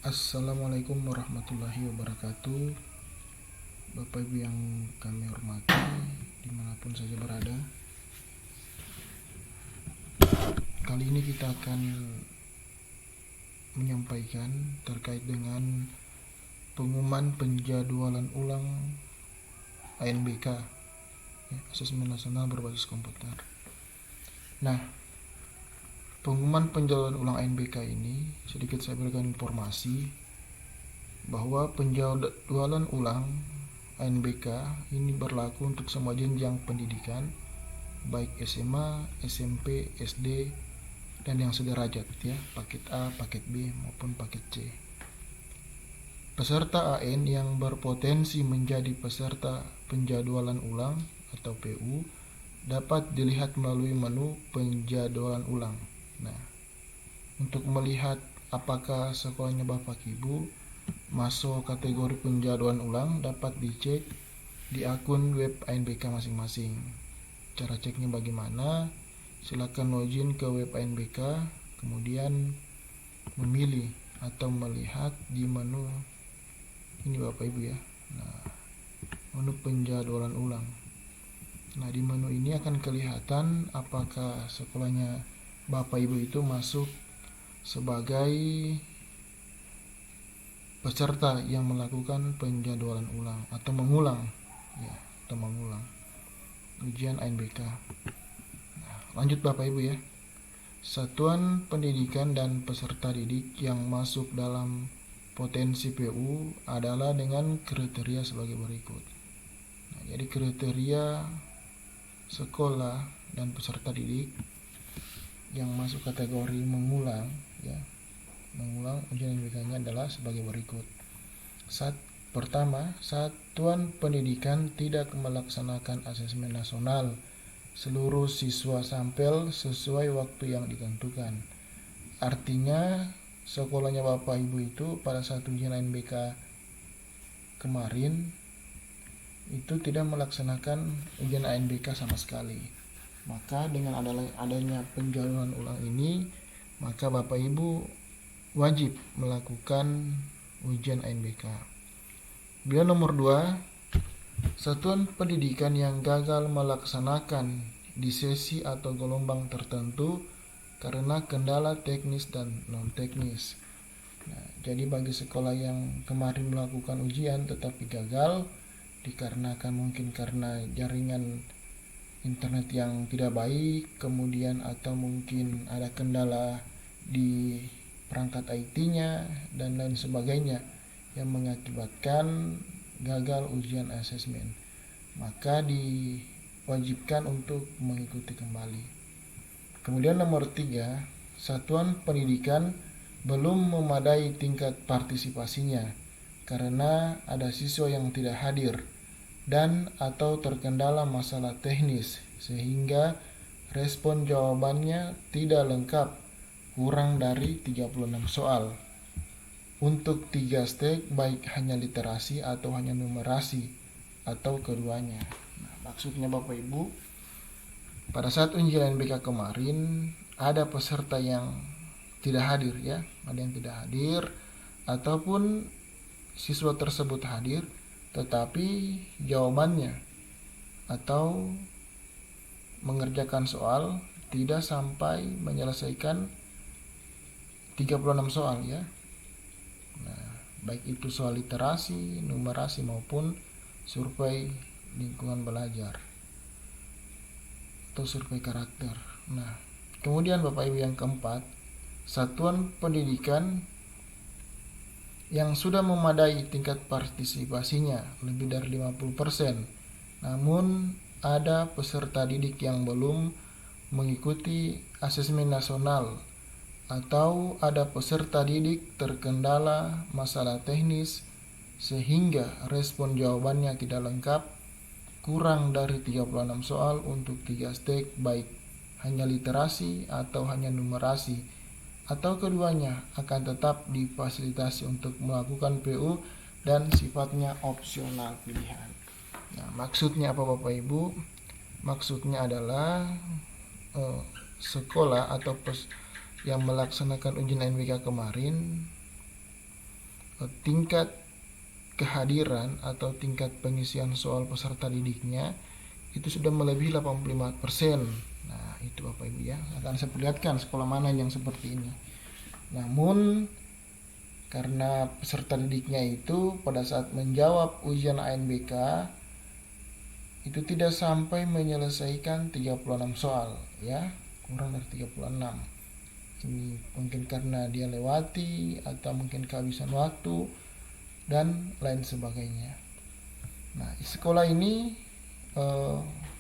Assalamualaikum warahmatullahi wabarakatuh. Bapak Ibu yang kami hormati dimanapun saja berada, kali ini kita akan menyampaikan terkait dengan pengumuman penjadwalan ulang ANBK, Asesmen Nasional Berbasis Komputer. Nah, pengumuman penjadwalan ulang ANBK ini sedikit saya berikan informasi bahwa penjadwalan ulang ANBK ini berlaku untuk semua jenjang pendidikan, baik SMA, SMP, SD, dan yang sederajat ya, paket A, paket B maupun paket C. Peserta AN yang berpotensi menjadi peserta penjadwalan ulang atau PU dapat dilihat melalui menu penjadwalan ulang. Nah, untuk melihat apakah sekolahnya Bapak Ibu masuk kategori penjadwalan ulang dapat dicek di akun web ANBK masing-masing. Cara ceknya bagaimana? Silakan login ke web ANBK, kemudian memilih atau melihat di menu ini Bapak Ibu ya. Nah, menu penjadwalan ulang. Nah, di menu ini akan kelihatan apakah sekolahnya Bapak Ibu itu masuk sebagai peserta yang melakukan penjadwalan ulang atau mengulang ya, atau mengulang ujian ANBK. Nah, lanjut Bapak Ibu ya. Satuan pendidikan dan peserta didik yang masuk dalam potensi PU adalah dengan kriteria sebagai berikut. Nah, jadi kriteria sekolah dan peserta didik yang masuk kategori mengulang ya, mengulang ujian ANBK-nya adalah sebagai berikut. Pertama, satuan pendidikan tidak melaksanakan asesmen nasional seluruh siswa sampel sesuai waktu yang ditentukan. Artinya sekolahnya Bapak Ibu itu pada saat ujian ANBK kemarin itu tidak melaksanakan ujian ANBK sama sekali. Maka dengan adanya penjadwalan ulang ini, maka Bapak Ibu wajib melakukan ujian ANBK. Kemudian nomor 2, satuan pendidikan yang gagal melaksanakan di sesi atau gelombang tertentu karena kendala teknis dan non-teknis. Nah, jadi bagi sekolah yang kemarin melakukan ujian tetapi gagal dikarenakan mungkin karena jaringan internet yang tidak baik, kemudian atau mungkin ada kendala di perangkat IT-nya dan lain sebagainya yang mengakibatkan gagal ujian asesmen, maka diwajibkan untuk mengikuti kembali. Kemudian nomor 3, satuan pendidikan belum memadai tingkat partisipasinya karena ada siswa yang tidak hadir dan atau terkendala masalah teknis sehingga respon jawabannya tidak lengkap, kurang dari 36 soal untuk 3 step, baik hanya literasi atau hanya numerasi atau keduanya. Nah, maksudnya Bapak Ibu, pada saat ujian ANBK kemarin ada peserta yang tidak hadir ya, ada yang tidak hadir ataupun siswa tersebut hadir tetapi jawabannya atau mengerjakan soal tidak sampai menyelesaikan 36 soal ya. Nah, baik itu soal literasi, numerasi maupun survei lingkungan belajar atau survei karakter. Nah, kemudian Bapak Ibu yang keempat, satuan pendidikan yang sudah memadai tingkat partisipasinya lebih dari 50%, namun ada peserta didik yang belum mengikuti asesmen nasional atau ada peserta didik terkendala masalah teknis sehingga respon jawabannya tidak lengkap, kurang dari 36 soal untuk 3 step, baik hanya literasi atau hanya numerasi atau keduanya, akan tetap difasilitasi untuk melakukan PU dan sifatnya opsional pilihan. Nah, maksudnya apa Bapak Ibu? Maksudnya adalah sekolah atau yang melaksanakan ujian ANBK kemarin tingkat kehadiran atau tingkat pengisian soal peserta didiknya itu sudah melebihi 85%. Nah, itu Bapak Ibu ya. Akan saya perlihatkan sekolah mana yang seperti ini. Namun karena peserta didiknya itu pada saat menjawab ujian ANBK itu tidak sampai menyelesaikan 36 soal ya, kurang dari 36. Ini mungkin karena dia lewati atau mungkin kehabisan waktu dan lain sebagainya. Nah, sekolah ini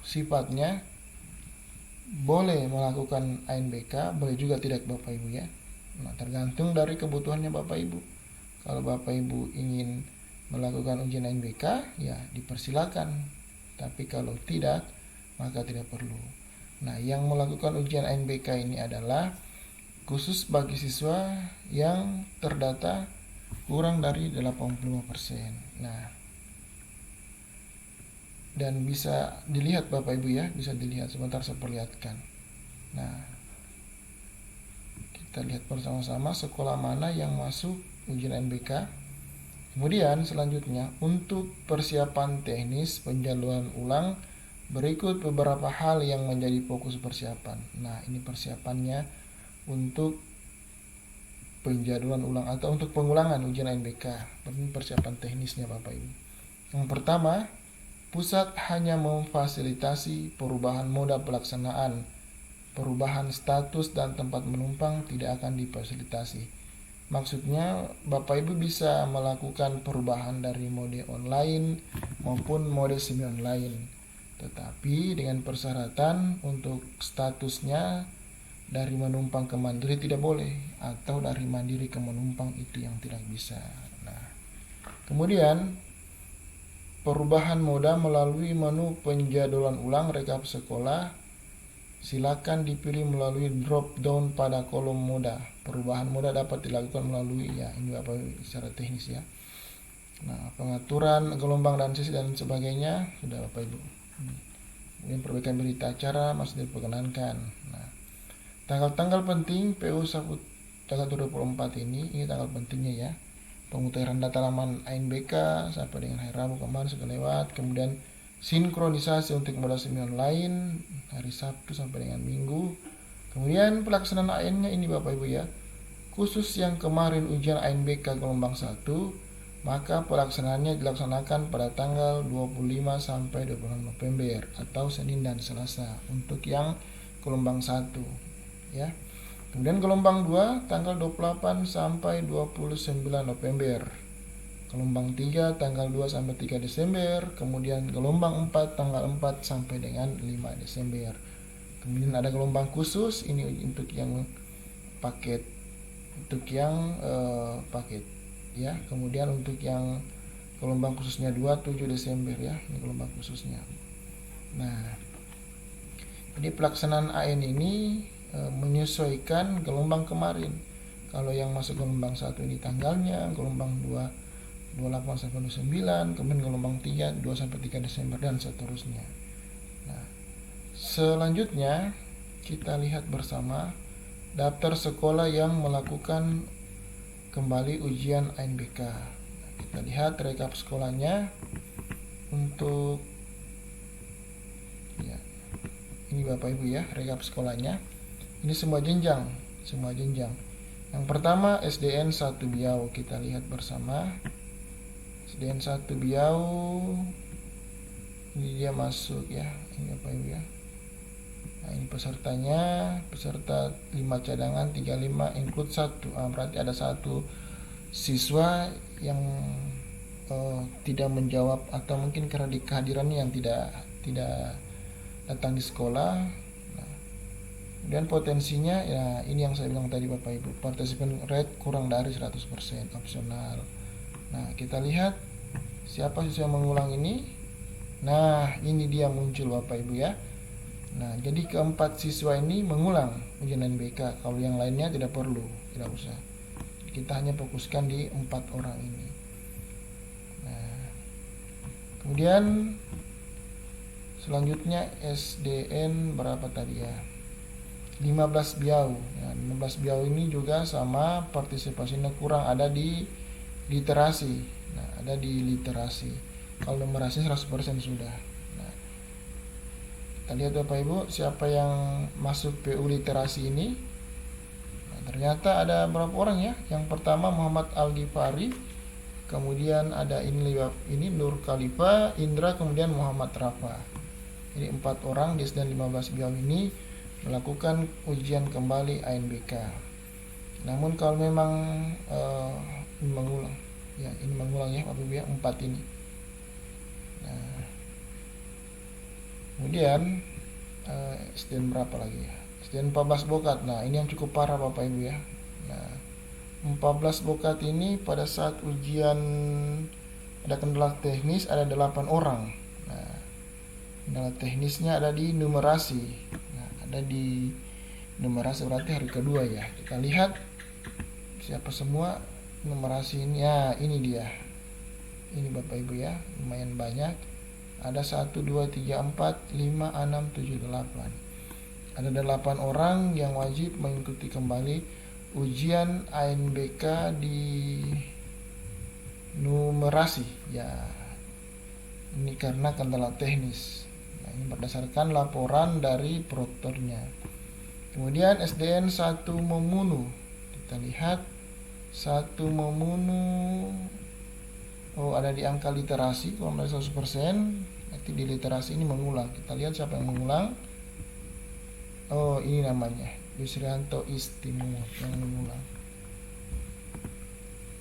sifatnya boleh melakukan ANBK, boleh juga tidak Bapak Ibu ya. Nah, tergantung dari kebutuhannya Bapak Ibu. Kalau Bapak Ibu ingin melakukan ujian ANBK, ya dipersilakan. Tapi kalau tidak, maka tidak perlu. Nah, yang melakukan ujian ANBK ini adalah khusus bagi siswa yang terdata kurang dari 85%. Nah, dan bisa dilihat Bapak Ibu ya, bisa dilihat, sebentar saya perlihatkan. Nah, kita lihat bersama-sama sekolah mana yang masuk ujian ANBK. Kemudian selanjutnya untuk persiapan teknis penjaluan ulang berikut beberapa hal yang menjadi fokus persiapan. Nah, ini persiapannya untuk penjadwalan ulang atau untuk pengulangan ujian ANBK. Ini persiapan teknisnya Bapak Ibu. Yang pertama, pusat hanya memfasilitasi perubahan moda pelaksanaan. Perubahan status dan tempat menumpang tidak akan difasilitasi. Maksudnya Bapak Ibu bisa melakukan perubahan dari mode online maupun mode semi online. Tetapi dengan persyaratan untuk statusnya dari menumpang ke mandiri tidak boleh, atau dari mandiri ke menumpang itu yang tidak bisa. Nah, kemudian perubahan moda melalui menu penjadwalan ulang rekap sekolah. Silakan dipilih melalui drop down pada kolom moda. Perubahan moda dapat dilakukan melalui ini Bapak secara teknis ya. Nah, pengaturan gelombang dan sesi dan sebagainya sudah Bapak Ibu. Kemudian perbaikan berita acara masih diperkenankan. Nah, tanggal-tanggal penting PU tanggal 24 ini tanggal pentingnya ya. Pemutahiran data laman ANBK sampai dengan hari Rabu kemarin sudah lewat. Kemudian sinkronisasi untuk moda semi online hari Sabtu sampai dengan Minggu. Kemudian pelaksanaan AN-nya ini Bapak Ibu ya. Khusus yang kemarin ujian ANBK gelombang 1, maka pelaksanaannya dilaksanakan pada tanggal 25 sampai 26 November atau Senin dan Selasa untuk yang gelombang 1 ya. Kemudian gelombang 2 tanggal 28 sampai 29 November. Gelombang 3 tanggal 2 sampai 3 Desember, kemudian gelombang 4 tanggal 4 sampai dengan 5 Desember. Kemudian ada gelombang khusus ini untuk yang paket paket ya. Kemudian untuk yang gelombang khususnya 27 Desember ya, ini gelombang khususnya. Nah, jadi pelaksanaan AN ini menyesuaikan gelombang kemarin. Kalau yang masuk gelombang 1 ini tanggalnya, gelombang 2 28 sampai 29, kemudian gelombang 3 2 sampai 3 Desember dan seterusnya. Nah, selanjutnya kita lihat bersama daftar sekolah yang melakukan kembali ujian ANBK. Nah, kita lihat rekap sekolahnya untuk ya. Ini Bapak Ibu ya, rekap sekolahnya. Ini semua jenjang. Yang pertama SDN 1 Biau, kita lihat bersama. SDN 1 Biau ini dia masuk ya, ini Bapak Ibu ya. Nah, ini pesertanya, peserta 5 cadangan 35 include 1. Berarti ada 1 siswa yang tidak menjawab atau mungkin karena di kehadirannya yang tidak datang di sekolah. Nah, dan potensinya ya ini yang saya bilang tadi Bapak Ibu, participant rate kurang dari 100%, opsional. Nah, kita lihat siapa siswa yang mengulang ini. Nah, ini dia muncul Bapak Ibu ya. Nah, jadi keempat siswa ini mengulang ujian ANBK. Kalau yang lainnya tidak perlu, tidak usah. Kita hanya fokuskan di 4 orang ini. Nah, kemudian selanjutnya SDN berapa tadi ya? 15 Biau. Ya, 15 Biau ini juga sama, partisipasinya kurang, ada di literasi. Nah, ada di literasi. Kalau numerasi 100% sudah. Nah, kita lihat Bapak Ibu siapa yang masuk PU literasi ini. Nah, ternyata ada berapa orang ya? Yang pertama Muhammad Al-Ghifari, kemudian ada ini Nur Khalifa, Indra, kemudian Muhammad Rafa. Jadi 4 orang di SDN 15 Biau ini melakukan ujian kembali ANBK. Namun kalau memang ini mengulang ya, Bapak Ibu ya, 4 ini. Nah, kemudian SDN berapa lagi ya? SDN 14 Bokat. Nah, ini yang cukup parah Bapak Ibu ya. Nah, 14 Bokat ini pada saat ujian ada kendala teknis, ada 8 orang. Nah, kendala teknisnya ada di numerasi. Nah, ada di numerasi berarti hari kedua ya. Kita lihat siapa semua numerasi ini. Ya, ini dia. Ini Bapak Ibu ya, lumayan banyak. Ada 1, 2, 3, 4, 5, 6, 7, 8. Ada 8 orang yang wajib mengikuti kembali ujian ANBK di numerasi ya. Ini karena kendala teknis. Nah, ini berdasarkan laporan dari proktornya. Kemudian SDN 1 Memunu. Kita lihat 1 Memunu. Oh, ada di angka literasi kalau dari 100%. Nanti di literasi ini mengulang. Kita lihat siapa yang mengulang. Oh, ini namanya Yusrianto Istimo yang mengulang.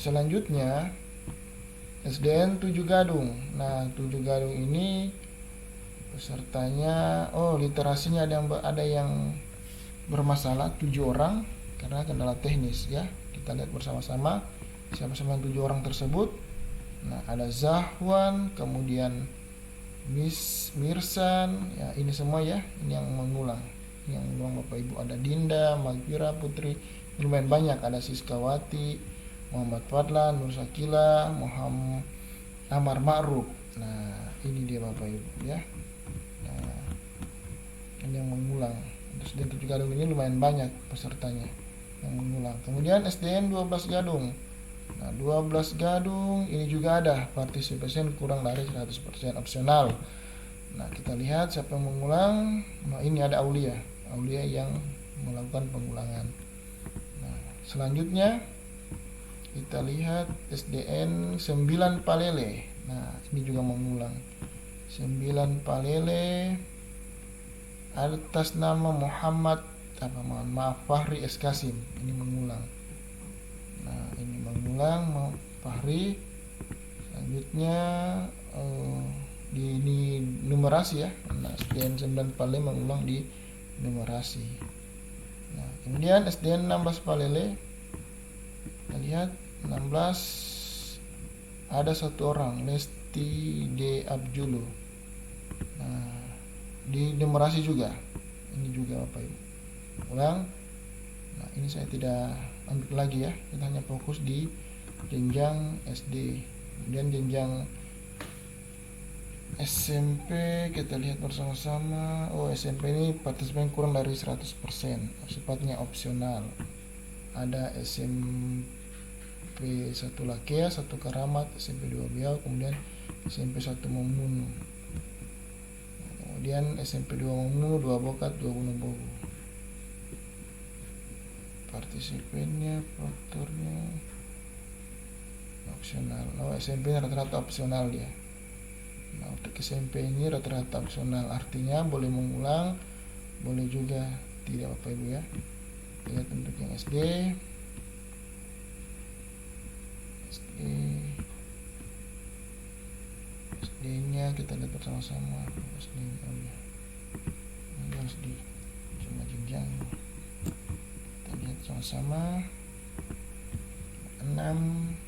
Selanjutnya SDN 7 Gadung. Nah, 7 Gadung ini pesertanya, oh, literasinya ada yang bermasalah 7 orang karena kendala teknis ya. Kita lihat bersama-sama siapa 7 orang tersebut. Nah, ada Zahwan, kemudian Mirsan, ya ini semua ya, ini yang mengulang. Yang mengulang Bapak Ibu ada Dinda, Magfira Putri, lumayan banyak, ada Siskawati, Muhammad Fadlan, Nur Sakila, Muhammad Amar Ma'ruf. Nah, ini dia Bapak Ibu ya. Nah, ini yang mengulang. Terus SDN 7 Gadung ini lumayan banyak pesertanya yang mengulang. Kemudian SDN 12 Gadung. Nah, 12 Gadung ini juga ada participation kurang dari 100% opsional. Nah, kita lihat siapa yang mengulang. Nah, ini ada Aulia yang melakukan pengulangan. Nah, selanjutnya kita lihat SDN 9 Palele. Nah, ini juga mengulang. 9 Palele atas nama Muhammad Fahri S. Kasim, ini mengulang. Nah, ini mengulang Fahri. Selanjutnya di numerasi ya. Nah, SDN 9 Palele mengulang di numerasi. Nah, kemudian SDN 16 Palele, kita lihat 16 ada 1 orang, Lesti D. Abjulu. Nah, di numerasi juga. Ini juga Bapak Ibu. Ulang. Nah, ini saya tidak ambil lagi ya. Kita hanya fokus di jenjang SD. Kemudian jenjang SMP kita lihat bersama-sama. Oh, SMP ini partisipan kurang dari 100%, sifatnya opsional. Ada SMP 1 Lakea, 1 Karamat, SMP 2 Biau, kemudian SMP 1 Memunu. Kemudian SMP 2 Memunu, 2 Bokat, 2 Gunung Bogo. Partisipannya, faktornya opsional. Oh, SMP rata-rata opsional dia. Nah, untuk SMP ini rata-rata opsional, artinya boleh mengulang, boleh juga tidak Bapak Ibu ya. Lihat untuk yang SD nya kita lihat bersama-sama. SD ini harus di cuma jenjang. Kita lihat sama-sama 6.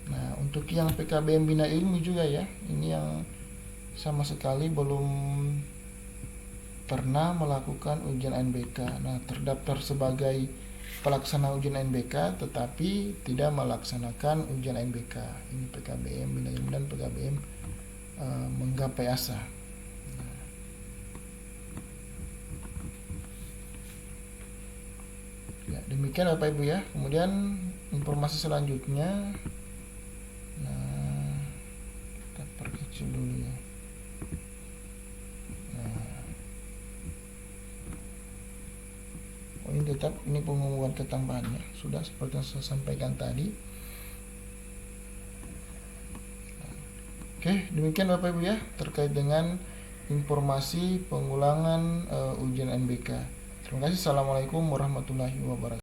Nah, untuk yang PKBM Bina Ilmu juga ya, ini yang sama sekali belum pernah melakukan ujian ANBK. Nah, terdaftar sebagai pelaksana ujian ANBK tetapi tidak melaksanakan ujian ANBK. Ini PKBM Bina Ilmu dan PKBM Menggapai Asa. Nah, ya, demikian Bapak Ibu ya. Kemudian informasi selanjutnya kecil dulu ya. Nah, ini tetap ini pengumuman ketambahannya sudah seperti yang saya sampaikan tadi. Oke, demikian Bapak Ibu ya terkait dengan informasi pengulangan ujian NBK. Terima kasih. Assalamualaikum warahmatullahi wabarakatuh.